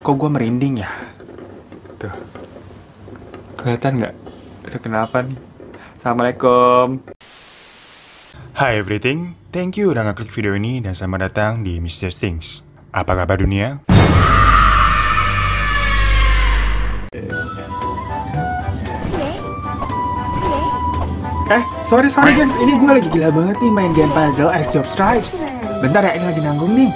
Kok gue merinding ya? Tuh. Kelihatan nggak? Ada kenapa nih? Assalamualaikum. Hi everything. Thank you udah ngeklik video ini dan selamat datang di Mr. Things. Apa kabar dunia? Sorry gengs, ini gue lagi gila banget nih main game puzzle X Job Stripes. Bentar ya, ini lagi nanggung nih.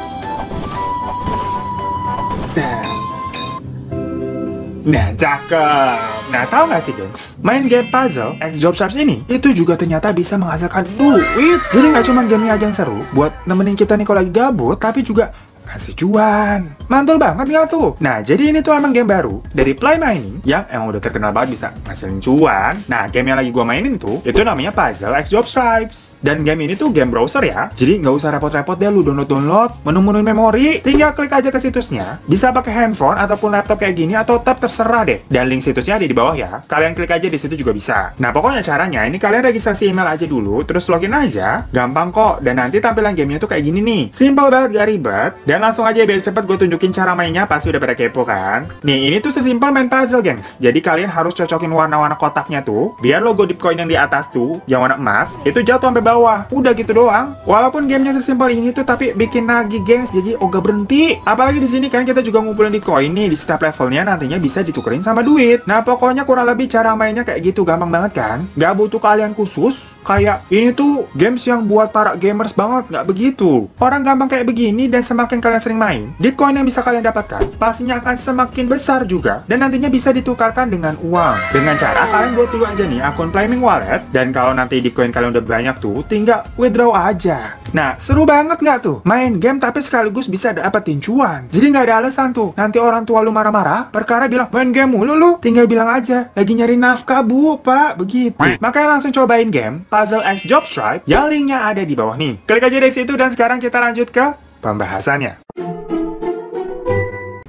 Nah, cakep. Nah, tahu nggak sih gengs, main game puzzle X Job Stripes ini itu juga ternyata bisa menghasilkan duit. Jadi nggak cuma gamenya aja yang seru buat nemenin kita nih kalau lagi gabut, tapi juga ngasih cuan. Mantul banget nggak tuh? Nah, jadi ini tuh emang game baru dari Play Mining yang emang udah terkenal banget bisa ngasilin cuan. Nah, game yang lagi gua mainin tuh itu namanya Puzzle X Job Stripes. Dan game ini tuh game browser ya. Jadi nggak usah repot-repot deh lu download, menu-menu memori. Tinggal klik aja ke situsnya. Bisa pakai handphone ataupun laptop kayak gini atau tab, terserah deh. Dan link situsnya ada di bawah ya. Kalian klik aja di situ juga bisa. Nah, pokoknya caranya ini kalian registrasi email aja dulu, terus login aja. Gampang kok. Dan nanti tampilan gamenya tuh kayak gini nih. Simple banget, gak ribet. Dan langsung aja biar cepet gue tunjukin cara mainnya, pasti udah pada kepo kan? Nih, ini tuh sesimpel main puzzle, gengs. Jadi kalian harus cocokin warna-warna kotaknya tuh, biar logo deep coin yang di atas tuh, yang warna emas, itu jatuh sampai bawah. Udah gitu doang. Walaupun gamenya sesimpel ini tuh, tapi bikin nagih, gengs. Jadi ogah berhenti. Apalagi di sini kan kita juga ngumpulin di coin nih, di setiap levelnya nantinya bisa ditukerin sama duit. Nah, pokoknya kurang lebih cara mainnya kayak gitu, gampang banget kan? Gak butuh kalian khusus. Kayak ini tuh games yang buat para gamers banget, nggak begitu. Orang gampang kayak begini dan semakin kalian sering main, Bitcoin yang bisa kalian dapatkan pastinya akan semakin besar juga dan nantinya bisa ditukarkan dengan uang. Dengan cara kalian buat dulu aja nih akun Flaming Wallet dan kalau nanti Bitcoin kalian udah banyak tuh, tinggal withdraw aja. Nah, seru banget nggak tuh? Main game tapi sekaligus bisa dapetin cuan. Jadi nggak ada alasan tuh nanti orang tua lu marah-marah perkara bilang main game mulu lu. Tinggal bilang aja lagi nyari nafkah bu, pak, begitu. Makanya langsung cobain game Puzzle X Job Stripes yang linknya ada di bawah nih. Klik aja dari situ dan sekarang kita lanjut ke pembahasannya.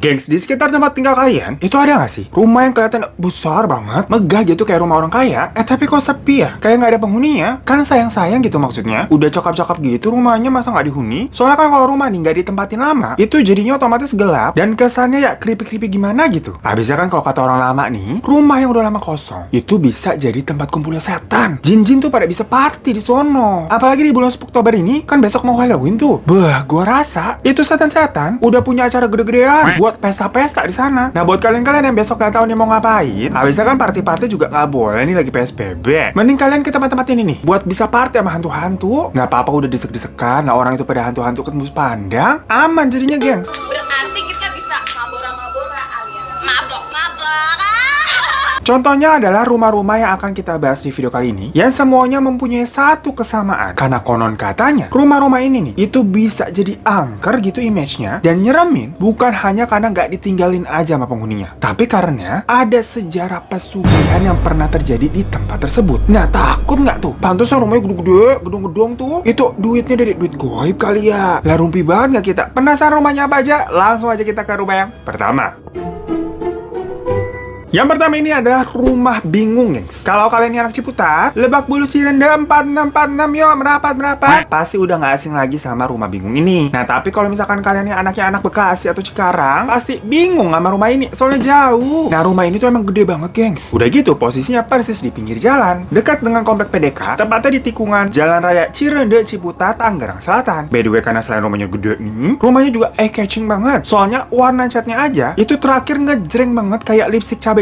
Gengs, di sekitar tempat tinggal kalian, itu ada nggak sih rumah yang kelihatan besar banget, megah gitu kayak rumah orang kaya, tapi kok sepi ya? Kayak nggak ada penghuninya? Kan sayang-sayang gitu maksudnya. Udah cakep-cakep gitu rumahnya, masa nggak dihuni? Soalnya kan kalau rumah nih nggak ditempatin lama, itu jadinya otomatis gelap dan kesannya ya creepy-creepy gimana gitu. Habisnya kan kalau kata orang lama nih, rumah yang udah lama kosong, itu bisa jadi tempat kumpulnya setan. Jin-jin tuh pada bisa party di sono. Apalagi di bulan Oktober ini, kan besok mau Halloween tuh. Bah, gua rasa itu setan-setan udah punya acara gede-gedean buat pesta-pesta di sana. Nah, buat kalian-kalian yang besok nggak tahu nih mau ngapain, habisnya kan party-party juga nggak boleh nih lagi PSBB. Mending kalian ke tempat-tempat ini nih, buat bisa party sama hantu-hantu. Nggak apa-apa udah desek-desekan, lah orang itu pada hantu-hantu ketembus pandang, aman jadinya, gengs. Berarti kita bisa mabora-mabora alias mabok-mabok. Contohnya adalah rumah-rumah yang akan kita bahas di video kali ini, yang semuanya mempunyai satu kesamaan. Karena konon katanya, rumah-rumah ini nih, itu bisa jadi angker gitu image-nya, dan nyeremin bukan hanya karena nggak ditinggalin aja sama penghuninya, tapi karena ada sejarah pesugihan yang pernah terjadi di tempat tersebut. Nah, takut nggak tuh? Pantesan rumahnya gede-gede, gedung-gedung tuh, itu duitnya dari duit goib kali ya. Lah, rumpi banget nggak kita? Penasaran rumahnya apa aja? Langsung aja kita ke rumah yang pertama. Yang pertama ini adalah rumah bingung, gengs. Kalau kalian anak Ciputat, Lebak Bulus Cirende 4646, yo merapat. Pasti udah nggak asing lagi sama rumah bingung ini. Nah, tapi kalau misalkan kalian yang anaknya anak Bekasi atau Cikarang, pasti bingung sama rumah ini, soalnya jauh. Nah, rumah ini tuh emang gede banget, gengs. Udah gitu, posisinya persis di pinggir jalan, dekat dengan komplek PDK, tepatnya di tikungan Jalan Raya Cirende Ciputat, Tangerang Selatan. By the way, karena selain rumahnya gede nih, rumahnya juga eye-catching banget. Soalnya warna catnya aja, itu terakhir ngejreng banget kayak lipstick cabai-cabean.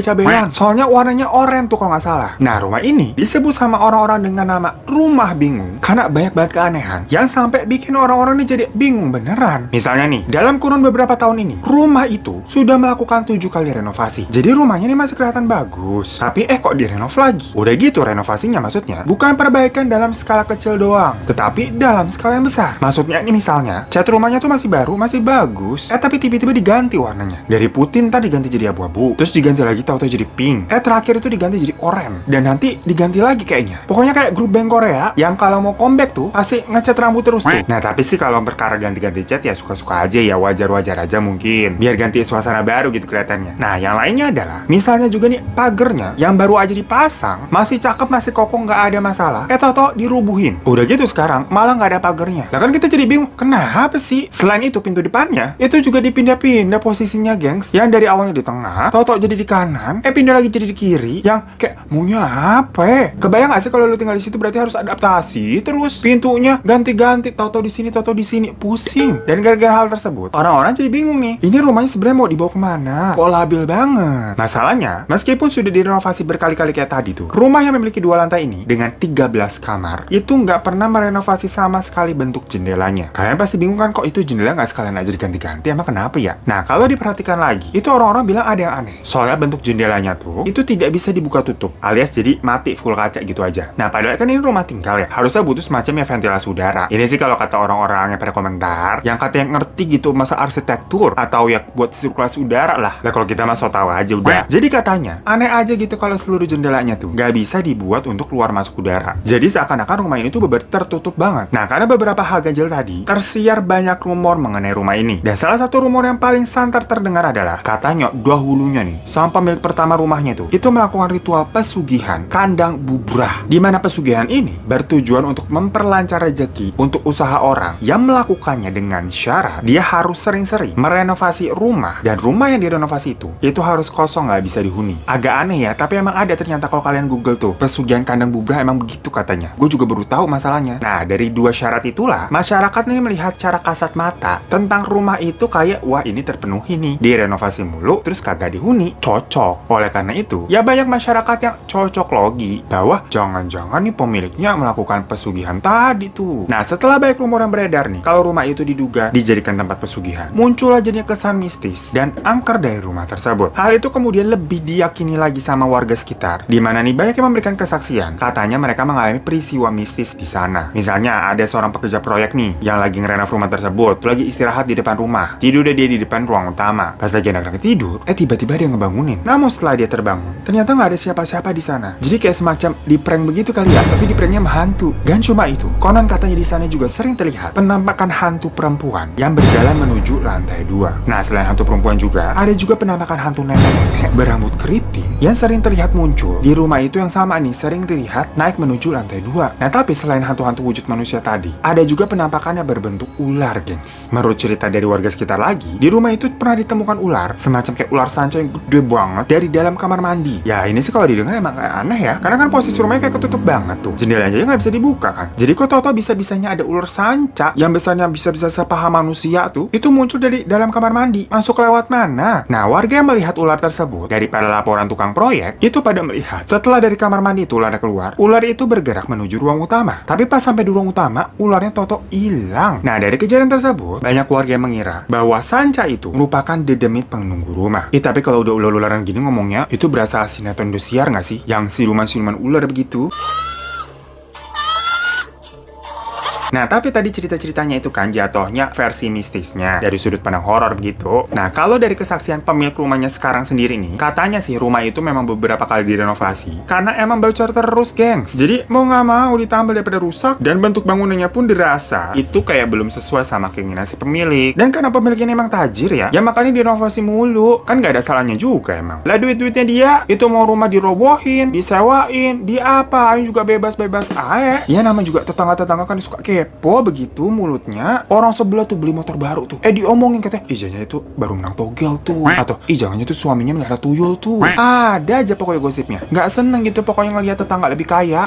Soalnya warnanya oranye tuh kalau nggak salah. Nah, rumah ini disebut sama orang-orang dengan nama rumah bingung karena banyak banget keanehan yang sampai bikin orang-orang ini jadi bingung beneran. Misalnya nih, dalam kurun beberapa tahun ini, rumah itu sudah melakukan 7 kali renovasi. Jadi rumahnya ini masih kelihatan bagus. Tapi kok direnov lagi? Udah gitu renovasinya maksudnya bukan perbaikan dalam skala kecil doang, tetapi dalam skala yang besar. Maksudnya ini misalnya, cat rumahnya tuh masih baru, masih bagus, tapi tiba-tiba diganti warnanya. Dari putih tadi diganti jadi abu-abu, terus diganti lagi tahu-tahu jadi pink. Terakhir itu diganti jadi oranye. Dan nanti diganti lagi kayaknya. Pokoknya kayak grup band Korea yang kalau mau comeback tuh pasti ngecat rambut terus tuh. Nah, tapi sih kalau perkara ganti-ganti cat ya suka-suka aja ya, wajar-wajar aja mungkin. Biar ganti suasana baru gitu kelihatannya. Nah, yang lainnya adalah misalnya juga nih pagernya yang baru aja dipasang, masih cakep, masih kokoh, nggak ada masalah. Toto dirubuhin. Udah gitu sekarang malah nggak ada pagernya. Lah kan kita jadi bingung, kenapa sih? Selain itu pintu depannya itu juga dipindah-pindah posisinya, gengs. Yang dari awalnya di tengah, toto jadi di kanan, pindah lagi jadi di kiri. Yang kayak maunya apa? Kebayang nggak sih kalau lu tinggal di situ berarti harus adaptasi terus. Pintunya ganti-ganti, toto di sini, pusing. Dan gara-gara hal tersebut, orang-orang jadi bingung nih. Ini rumahnya sebenarnya mau dibawa kemana? Kok labil banget? Masalahnya, meskipun sudah direnovasi berkali-kali kayak tadi tuh, rumah yang memiliki 2 lantai ini dengan 13 kamar itu nggak pernah merenovasi sama sekali bentuk jendelanya. Kalian pasti bingung kan, kok itu jendela nggak sekalian aja diganti-ganti? Emang kenapa ya? Nah, kalau diperhatikan lagi, itu orang-orang bilang ada yang aneh. Soalnya bentuk jendelanya tuh itu tidak bisa dibuka tutup, alias jadi mati full kaca gitu aja. Nah, padahal kan ini rumah tinggal ya, harusnya butuh semacam ya ventilasi udara. Ini sih kalau kata orang-orang yang pada komentar, yang katanya ngerti gitu masa arsitektur atau ya buat sirkulasi udara lah. Lah kalau kita mah so tau aja udah. Jadi katanya aneh aja gitu kalau seluruh jendelanya tuh nggak bisa dibuat untuk keluar masuk udara. Jadi seakan-akan rumah ini tuh bener tertutup banget. Nah, karena beberapa hal ganjil tadi, tersiar banyak rumor mengenai rumah ini. Dan salah satu rumor yang paling santer terdengar adalah katanya dahulunya nih, sang pemilik pertama rumahnya itu melakukan ritual pesugihan kandang bubrah. Di mana pesugihan ini bertujuan untuk memperlancar rezeki untuk usaha orang yang melakukannya dengan syarat dia harus sering-sering merenovasi rumah, dan rumah yang direnovasi itu harus kosong, nggak bisa dihuni. Agak aneh ya, tapi emang ada ternyata kalau kalian Google tuh pesugihan kandang bubrah, emang begitu katanya. Gue juga baru tahu masalahnya. Nah, dari 2 syarat itulah masyarakat ini melihat secara kasat mata tentang rumah itu kayak wah ini terpenuhi nih, direnovasi mulu terus kagak dihuni, cocok. Oleh karena itu ya banyak masyarakat yang cocok logi bahwa jangan-jangan nih pemiliknya melakukan pesugihan tadi tuh. Nah, setelah banyak rumor yang beredar nih kalau rumah itu diduga dijadikan tempat pesugihan, muncullah jadinya kesan mistis dan angker dari rumah tersebut. Hal itu kemudian lebih diyakini lagi sama warga sekitar, di mana nih banyak yang memberikan kesaksian. Katanya mereka mengalami peristiwa mistis di sana. Misalnya ada seorang pekerja proyek nih yang lagi ngerenov rumah tersebut, lagi istirahat di depan rumah. Tidur dia di depan ruang utama. Pas lagi anak-anak tidur, tiba-tiba dia ngebangunin. Namun setelah dia terbangun, ternyata nggak ada siapa-siapa di sana. Jadi kayak semacam di prank begitu kali ya, tapi di pranknya hantu. Dan cuma itu, konon katanya di sana juga sering terlihat penampakan hantu perempuan yang berjalan menuju lantai 2. Nah, selain hantu perempuan juga, ada juga penampakan hantu nenek-nenek berambut keriting yang sering terlihat muncul di rumah itu yang sama nih, sering terlihat naik menuju lantai 2. Nah, tapi selain hantu-hantu wujud manusia tadi, ada juga penampakannya berbentuk ular, gengs. Menurut cerita dari warga sekitar lagi, di rumah itu pernah ditemukan ular, semacam kayak ular sanca yang gede banget dari dalam kamar mandi. Ya, ini sih kalau didengar emang kayak aneh ya, karena kan posisi rumahnya kayak ketutup banget tuh. Jendelanya aja nggak bisa dibuka kan. Jadi kok tau-tau bisa-bisanya ada ular sanca yang besarnya bisa-bisa sepaha manusia tuh, itu muncul dari dalam kamar mandi. Masuk lewat mana? Nah, warga yang melihat ular tersebut daripada laporan tukang proyek, itu pada melihat setelah dari kamar mandi itu ularnya keluar, ular itu bergerak menuju ruang utama. Tapi pas sampai di ruang utama, ularnya toto hilang. Nah, dari kejadian tersebut, banyak warga yang mengira bahwa sanca itu merupakan dedemit penunggu rumah. Tapi kalau udah ular-ularan gini ngomongnya, itu berasa sinetron Indosiar nggak sih? Yang siluman-siluman ular begitu. Nah, tapi tadi cerita-ceritanya itu kan jatuhnya versi mistisnya dari sudut pandang horor begitu. Nah, kalau dari kesaksian pemilik rumahnya sekarang sendiri nih, katanya sih rumah itu memang beberapa kali direnovasi karena emang bocor terus, gengs. Jadi mau nggak mau ditambal daripada rusak, dan bentuk bangunannya pun dirasa itu kayak belum sesuai sama keinginan si pemilik. Dan karena pemiliknya emang tajir ya makanya direnovasi mulu. Kan nggak ada salahnya juga emang. Lah duit-duitnya dia itu mau rumah dirobohin, disewain, di apa ayo juga bebas-bebas aja. Ya namanya juga tetangga-tetangga kan suka kepo begitu mulutnya. Orang sebelah tuh beli motor baru tuh, diomongin katanya ijanya itu baru menang togel tuh, atau ijanya tuh suaminya melihara tuyul tuh. Ada aja pokoknya gosipnya. Nggak seneng gitu pokoknya ngelihat tetangga lebih kaya.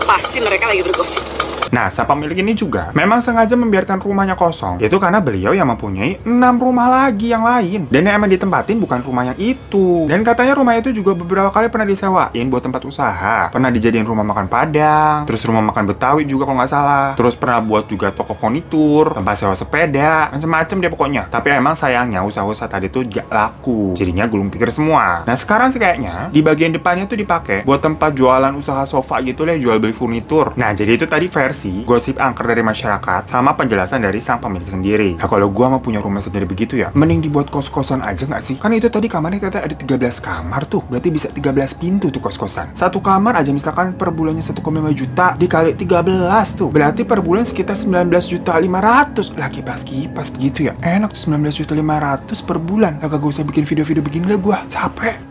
Pasti mereka lagi bergosip. Nah, sang pemilik ini juga memang sengaja membiarkan rumahnya kosong. Itu karena beliau yang mempunyai 6 rumah lagi yang lain. Dan yang emang ditempatin bukan rumah yang itu. Dan katanya rumah itu juga beberapa kali pernah disewain buat tempat usaha. Pernah dijadiin rumah makan Padang, terus rumah makan Betawi juga kalau nggak salah. Terus pernah buat juga toko furnitur, tempat sewa sepeda, macem-macem deh pokoknya. Tapi emang sayangnya usaha-usaha tadi tuh gak laku. Jadinya gulung tikar semua. Nah, sekarang sih kayaknya di bagian depannya tuh dipakai buat tempat jualan usaha sofa gitu deh, jual beli furnitur. Nah, jadi itu tadi versi versi, gosip angker dari masyarakat, sama penjelasan dari sang pemilik sendiri. Nah kalau gua mau punya rumah segede begitu ya, mending dibuat kos-kosan aja nggak sih? Kan itu tadi kamarnya ternyata ada 13 kamar tuh, berarti bisa 13 pintu tuh kos-kosan. Satu kamar aja misalkan per bulannya 1,5 juta dikali 13 tuh, berarti per bulan sekitar 19.500.000. Lah kipas begitu ya, enak tuh 19.500.000 per bulan. Lah gak usah bikin video-video begini lah gua, capek.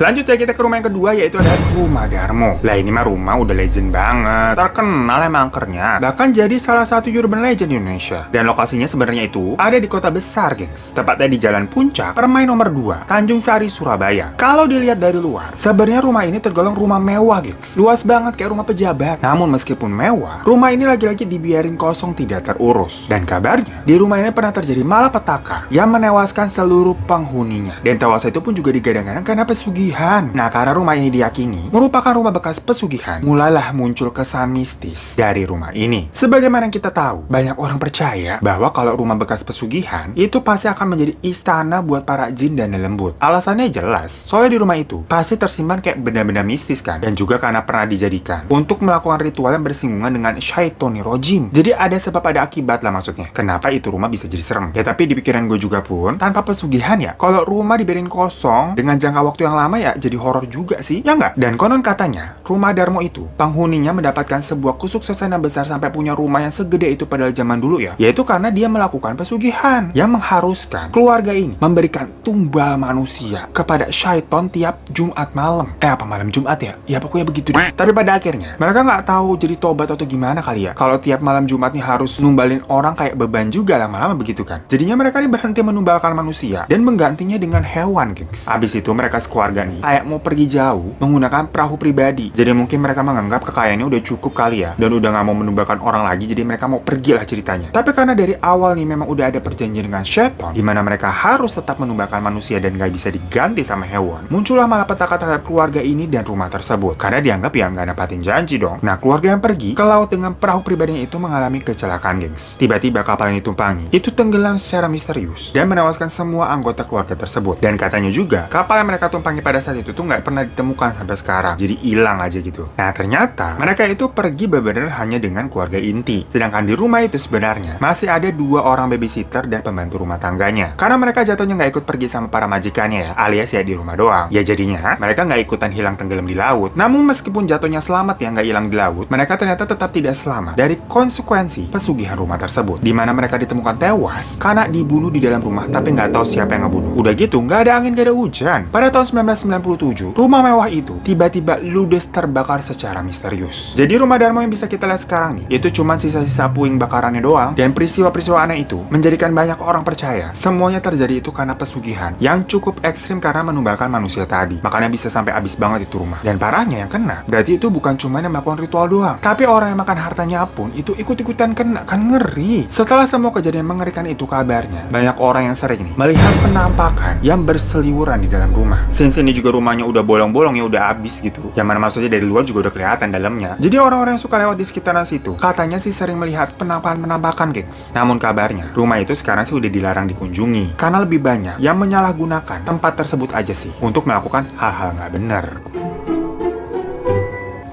Lanjut ya kita ke rumah yang kedua, yaitu ada Rumah Darmo. Lah ini mah rumah udah legend banget, terkenal emang angkernya, bahkan jadi salah satu urban legend di Indonesia. Dan lokasinya sebenarnya itu ada di kota besar gengs, tepatnya di Jalan Puncak, Permai nomor 2, Tanjung Sari, Surabaya. Kalau dilihat dari luar, sebenarnya rumah ini tergolong rumah mewah gengs, luas banget kayak rumah pejabat. Namun meskipun mewah, rumah ini lagi-lagi dibiarin kosong tidak terurus. Dan kabarnya, di rumah ini pernah terjadi malapetaka yang menewaskan seluruh penghuninya. Dan tewasnya itu pun juga digadang-gadang karena pesugihan. Nah, karena rumah ini diyakini merupakan rumah bekas pesugihan, mulailah muncul kesan mistis dari rumah ini. Sebagaimana kita tahu, banyak orang percaya bahwa kalau rumah bekas pesugihan itu pasti akan menjadi istana buat para jin dan lembut. Alasannya jelas, soalnya di rumah itu pasti tersimpan kayak benda-benda mistis kan, dan juga karena pernah dijadikan untuk melakukan ritual yang bersinggungan dengan syaitoni rojim. Jadi ada sebab ada akibat lah maksudnya, kenapa itu rumah bisa jadi serem. Ya tapi di pikiran gue juga pun, tanpa pesugihan ya, kalau rumah dibiarin kosong dengan jangka waktu yang lama ya jadi horor juga sih, ya nggak? Dan konon katanya, Rumah Darmo itu, penghuninya mendapatkan sebuah kesuksesan yang besar sampai punya rumah yang segede itu pada zaman dulu ya, yaitu karena dia melakukan pesugihan yang mengharuskan keluarga ini memberikan tumbal manusia kepada syaiton tiap Jumat malam. Apa malam Jumat ya? Ya pokoknya begitu deh. Tapi pada akhirnya, mereka nggak tahu jadi tobat atau gimana kali ya, kalau tiap malam Jumat nih harus numbalin orang kayak beban juga lama-lama begitu kan. Jadinya mereka nih berhenti menumbalkan manusia dan menggantinya dengan hewan, gengs. Abis itu mereka sekeluarga nih kayak mau pergi jauh menggunakan perahu pribadi. Jadi mungkin mereka menganggap kekayaannya udah cukup kali ya, dan udah nggak mau menumbalkan orang lagi, jadi mereka mau pergi lah ceritanya. Tapi karena dari awal nih memang udah ada perjanjian dengan syaiton, di mana mereka harus tetap menumbalkan manusia dan nggak bisa diganti sama hewan, muncullah malapetaka terhadap keluarga ini dan rumah tersebut. Karena dianggap ya nggak dapatin janji dong. Nah keluarga yang pergi ke laut dengan perahu pribadinya itu mengalami kecelakaan, gengs. Tiba-tiba kapal yang ditumpangi itu tenggelam secara misterius dan menewaskan semua anggota keluarga tersebut. Dan katanya juga kapal yang mereka tumpangi pada saat itu tuh nggak pernah ditemukan sampai sekarang, jadi hilang aja gitu. Nah ternyata mereka itu pergi benar-benar hanya dengan keluarga inti, sedangkan di rumah itu sebenarnya masih ada 2 orang babysitter dan pembantu rumah tangganya. Karena mereka jatuhnya nggak ikut pergi sama para majikannya ya, alias ya di rumah doang. Ya jadinya mereka nggak ikutan hilang tenggelam di laut. Namun meskipun jatuhnya selamat ya nggak hilang di laut, mereka ternyata tetap tidak selamat dari konsekuensi pesugihan rumah tersebut, di mana mereka ditemukan tewas karena dibunuh di dalam rumah tapi nggak tahu siapa yang ngebunuh. Udah gitu nggak ada angin, nggak ada hujan. Pada tahun 1997, rumah mewah itu tiba-tiba ludes terbakar secara misterius. Jadi rumah Darmo yang bisa kita lihat sekarang nih, itu cuma sisa-sisa puing bakarannya doang. Dan peristiwa-peristiwa aneh itu menjadikan banyak orang percaya semuanya terjadi itu karena pesugihan yang cukup ekstrim karena menumbalkan manusia tadi. Makanya bisa sampai habis banget itu rumah. Dan parahnya yang kena, berarti itu bukan cuma yang melakukan ritual doang, tapi orang yang makan hartanya pun itu ikut-ikutan kena. Kan ngeri. Setelah semua kejadian mengerikan itu kabarnya, banyak orang yang sering nih melihat penampakan yang berseliweran di dalam rumah. Since ini juga rumahnya udah bolong-bolong ya, udah habis gitu. Yang mana maksudnya dari luar juga udah kelihatan dalamnya. Jadi orang-orang yang suka lewat di sekitaran situ katanya sih sering melihat penampakan-penampakan, gengs. Namun kabarnya rumah itu sekarang sih udah dilarang dikunjungi karena lebih banyak yang menyalahgunakan tempat tersebut aja sih untuk melakukan hal-hal nggak bener.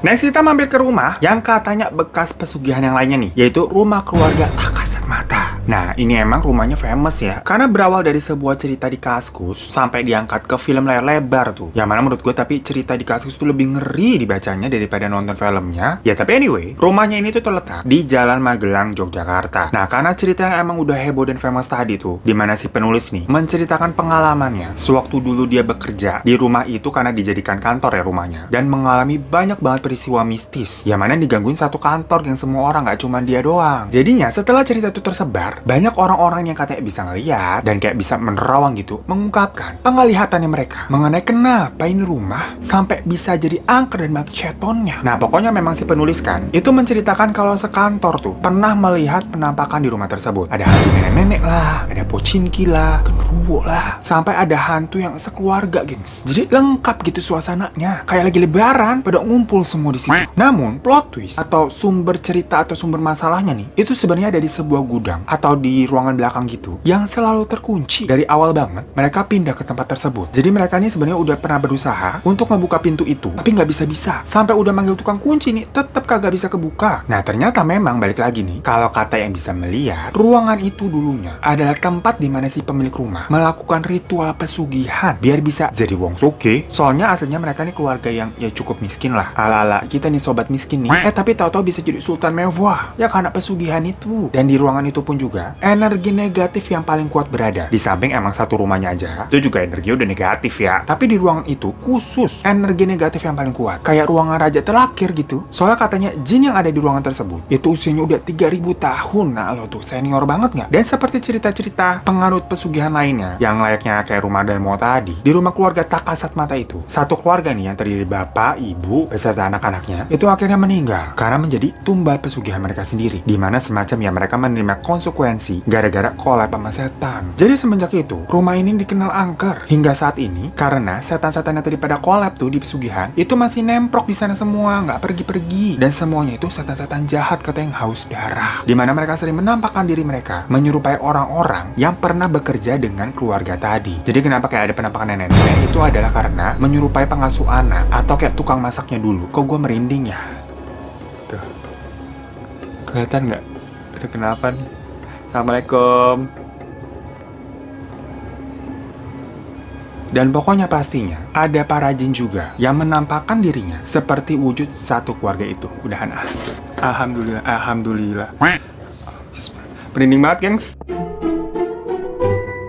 Next kita mampir ke rumah yang katanya bekas pesugihan yang lainnya nih, yaitu rumah keluarga Tak Kasat Mata. Nah, ini emang rumahnya famous ya, karena berawal dari sebuah cerita di Kaskus sampai diangkat ke film layar lebar tuh. Yang mana menurut gue tapi cerita di Kaskus tuh lebih ngeri dibacanya daripada nonton filmnya. Ya tapi anyway, rumahnya ini tuh terletak di Jalan Magelang, Yogyakarta. Nah, karena cerita yang emang udah heboh dan famous tadi tuh, dimana si penulis nih menceritakan pengalamannya sewaktu dulu dia bekerja di rumah itu karena dijadikan kantor ya rumahnya, dan mengalami banyak banget peristiwa mistis, yang mana digangguin satu kantor yang semua orang, gak cuma dia doang. Jadinya setelah cerita itu tersebar, banyak orang-orang yang katanya bisa ngeliat dan kayak bisa menerawang gitu mengungkapkan penglihatannya mereka mengenai kenapa ini rumah sampai bisa jadi angker dan mati syetonnya. Nah pokoknya memang si penulis kan itu menceritakan kalau sekantor tuh pernah melihat penampakan di rumah tersebut. Ada hantu nenek-nenek lah, ada pocinki lah, genderuwo lah, sampai ada hantu yang sekeluarga, gengs. Jadi lengkap gitu suasananya, kayak lagi lebaran pada ngumpul semua di situ. Namun plot twist atau sumber cerita atau sumber masalahnya nih itu sebenarnya ada di sebuah gudang atau atau di ruangan belakang gitu yang selalu terkunci. Dari awal banget mereka pindah ke tempat tersebut. Jadi mereka ini sebenarnya udah pernah berusaha untuk ngebuka pintu itu, tapi nggak bisa-bisa. Sampai udah manggil tukang kunci nih, tetap kagak bisa kebuka. Nah ternyata memang balik lagi nih, kalau kata yang bisa melihat, ruangan itu dulunya adalah tempat di mana si pemilik rumah melakukan ritual pesugihan biar bisa jadi wong suge. Soalnya aslinya mereka nih keluarga yang ya cukup miskin lah. Ala-ala kita nih sobat miskin nih. Tapi tahu-tahu bisa jadi sultan mewah ya karena pesugihan itu. Dan di ruangan itu pun juga energi negatif yang paling kuat berada. Di samping emang satu rumahnya aja itu juga energi udah negatif ya. Tapi di ruangan itu khusus energi negatif yang paling kuat. Kayak ruangan raja terakhir gitu. Soalnya katanya jin yang ada di ruangan tersebut itu usianya udah 3000 tahun. Nah lo tuh senior banget nggak? Dan seperti cerita-cerita penganut pesugihan lainnya yang layaknya kayak rumah Danmo tadi, di rumah keluarga Tak Kasat Mata itu, satu keluarga nih yang terdiri bapak, ibu, beserta anak-anaknya itu akhirnya meninggal karena menjadi tumbal pesugihan mereka sendiri, dimana semacam ya mereka menerima konsekuensi gara-gara kolab sama setan. Jadi semenjak itu rumah ini dikenal angker hingga saat ini karena setan-setan yang tadi pada kolab tuh di pesugihan itu masih nemprok di sana semua, nggak pergi-pergi. Dan semuanya itu setan-setan jahat kata yang haus darah, dimana mereka sering menampakkan diri mereka menyerupai orang-orang yang pernah bekerja dengan keluarga tadi. Jadi kenapa kayak ada penampakan nenek-nenek itu adalah karena menyerupai pengasuh anak atau kayak tukang masaknya dulu. Kok gue merinding ya? Tuh. Kelihatan nggak? Ada kenapa nih? Assalamualaikum. Dan pokoknya pastinya ada para jin juga yang menampakkan dirinya seperti wujud satu keluarga itu. Udahan ah. Alhamdulillah, alhamdulillah. Merinding banget, gengs.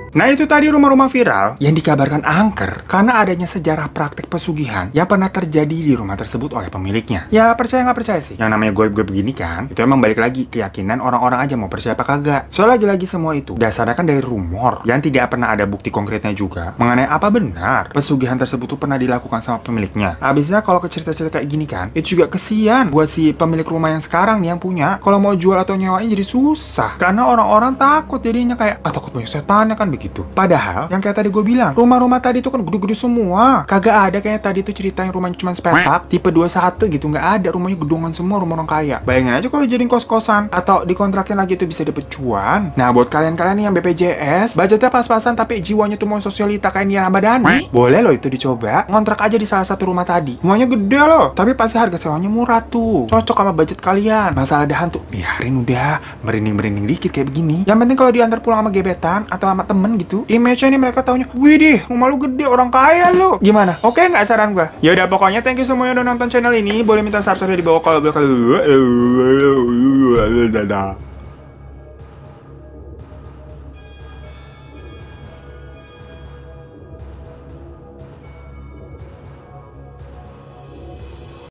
Nah itu tadi rumah-rumah viral yang dikabarkan angker karena adanya sejarah praktik pesugihan yang pernah terjadi di rumah tersebut oleh pemiliknya. Ya percaya nggak percaya sih, yang namanya goib-goib begini kan, itu emang balik lagi keyakinan orang-orang aja mau percaya apa kagak. Soalnya lagi-lagi semua itu dasarnya kan dari rumor yang tidak pernah ada bukti konkretnya juga mengenai apa benar pesugihan tersebut tuh pernah dilakukan sama pemiliknya. Habisnya kalau ke cerita-cerita kayak gini kan, itu juga kesian buat si pemilik rumah yang sekarang nih yang punya. Kalau mau jual atau nyewain jadi susah karena orang-orang takut jadinya kayak takut punya setan ya kan begitu. Padahal yang kayak tadi gue bilang, rumah-rumah tadi tuh kan gede-gede semua. Kagak ada kayak tadi tuh cerita yang rumahnya cuma sepetak tipe 21 gitu, nggak ada. Rumahnya gedongan semua, rumah orang kaya. Bayangin aja kalau jadiin kos-kosan atau dikontrakin lagi tuh bisa dapet cuan. Nah buat kalian-kalian yang BPJS budgetnya pas-pasan tapi jiwanya tuh mau sosialita kayak Nian Abadani, boleh loh itu dicoba. Ngontrak aja di salah satu rumah tadi. Rumahnya gede loh, tapi pasti harga sewanya murah tuh, cocok sama budget kalian. Masalah ada hantu, biarin udah, merinding-merinding dikit kayak begini. Yang penting kalau diantar pulang sama gebetan atau sama temen gitu, image-nya nih mereka taunya, widih, rumah lu gede, orang kaya lu. Gimana? Oke nggak saran gua? Ya udah pokoknya thank you semuanya udah nonton channel ini. Boleh minta subscribe di bawah kalau belum.